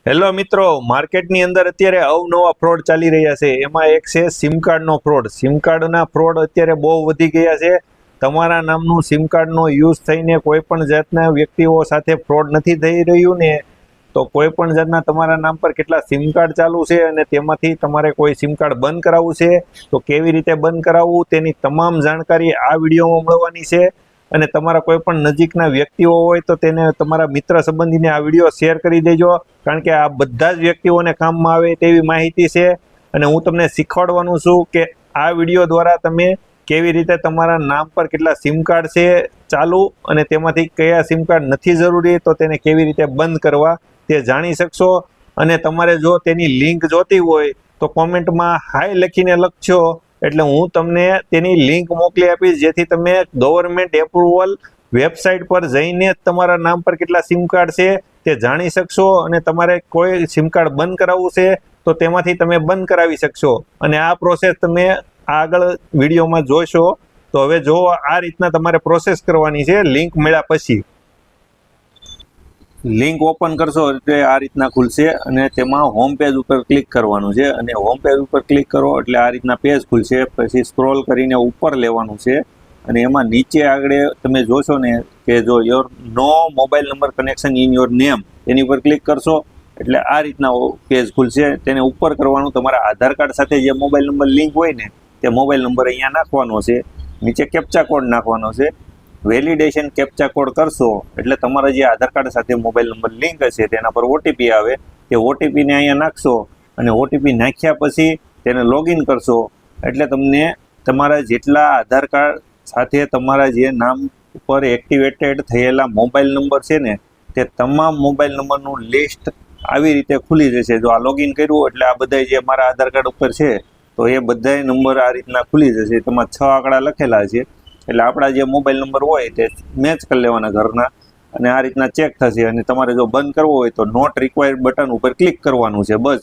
Hello મિત્રો, માર્કેટની અંદર અત્યારે અવનવા ફ્રોડ ચાલી રહ્યા છે। એમાં એક છે સિમ કાર્ડનો ફ્રોડ। સિમ કાર્ડના ફ્રોડ અત્યારે બહુ વધી ગયા છે। તમારા નામનું સિમ કાર્ડનો યુઝ થઈને કોઈ પણ જાતના વ્યક્તિઓ સાથે ફ્રોડ નથી થઈ રહ્યું ને, તો કોઈ પણ જાતના તમારા નામ પર કેટલા સિમ કાર્ડ ચાલુ છે અને તેમાંથી તમારે કોઈ સિમ કાર્ડ બંધ કરાવવું છે તો કેવી રીતે બંધ કરાવવું તેની તમામ જાણકારી આ વિડીયોમાં મળવાની છે। અને તમારા કોઈ પણ નજીકના વ્યક્તિઓ હોય તો તેને તમારા મિત્ર સંબંધીને આ વિડીયો શેર કરી દેજો, કારણ કે આ બધા જ વ્યક્તિઓને કામમાં આવે તેવી માહિતી છે। અને હું તમને શીખવાડવાનું છું કે આ વિડીયો દ્વારા તમે કેવી રીતે તમારા નામ પર કેટલા સિમ કાર્ડ છે ચાલુ અને તેમાંથી કયા સિમ કાર્ડ નથી જરૂરી તો તેને કેવી રીતે બંધ કરવા તે જાણી શકશો। અને તમારે જો તેની લિંક જોતી હોય તો કોમેન્ટમાં હાય લખીને લખજો, એટલે હું તમને તેની લિંક મોકલી આપીશ, જેથી તમે ગવર્મેન્ટ એપ્રુવલ વેબસાઇટ પર જઈને તમારા નામ પર કેટલા સિમ કાર્ડ છે તે જાણી શકશો। અને તમારે કોઈ સિમ કાર્ડ બંધ કરાવવું છે તો તેમાંથી તમે બંધ કરાવી શકશો। અને આ પ્રોસેસ તમે આગળ વિડીયોમાં જોશો। તો હવે જો આ રીતના તમારે પ્રોસેસ કરવાની છે। લિંક મળ્યા પછી લિંક ઓપન કરશો એટલે આ રીતના ખુલશે અને તેમાં હોમ પેજ ઉપર ક્લિક કરવાનું છે। અને હોમ પેજ ઉપર ક્લિક કરો એટલે આ રીતના પેજ ખુલશે। પછી સ્ક્રોલ કરીને ઉપર લેવાનું છે અને એમાં નીચે આગળ તમે જોશો ને કે જો યોર નો mobile number connection in your name, એની ઉપર ક્લિક કરશો એટલે આ રીતના પેજ ખુલશે। તેને ઉપર કરવાનું, તમારા આધાર કાર્ડ સાથે જે મોબાઈલ નંબર લિંક હોય ને તે મોબાઈલ નંબર અહીંયા નાખવાનો છે। નીચે કેપ્ચા કોડ નાખવાનો છે। વેલિડેશન કેપ્ચા કોડ કરશો એટલે તમારા જે આધાર કાર્ડ સાથે મોબાઈલ નંબર લિંક હશે તેના પર ઓટીપી આવે, તે ઓટીપીને અહીંયા નાખશો અને ઓટીપી નાખ્યા પછી તેને લોગિન કરશો એટલે તમને તમારા જેટલા આધાર કાર્ડ સાથે તમારા જે નામ પર એક્ટિવેટેડ થયેલા મોબાઈલ નંબર છે ને તે તમામ મોબાઈલ નંબરનું લિસ્ટ આવી રીતે ખુલી જશે। જો આ લોગિન કર્યું એટલે આ બધા જે મારા આધાર કાર્ડ ઉપર છે તો એ બધા નંબર આ રીતના ખુલી જશે। તેમાં 6 આંકડા લખેલા છે એટલે આપણા જે મોબાઈલ નંબર હોય તે મેચ કરી લેવાના ઘરના અને આ રીતના ચેક થશે। અને તમારે જો બંધ કરવો હોય તો નોટ રિક્વાયર્ડ બટન ઉપર ક્લિક કરવાનું છે, બસ।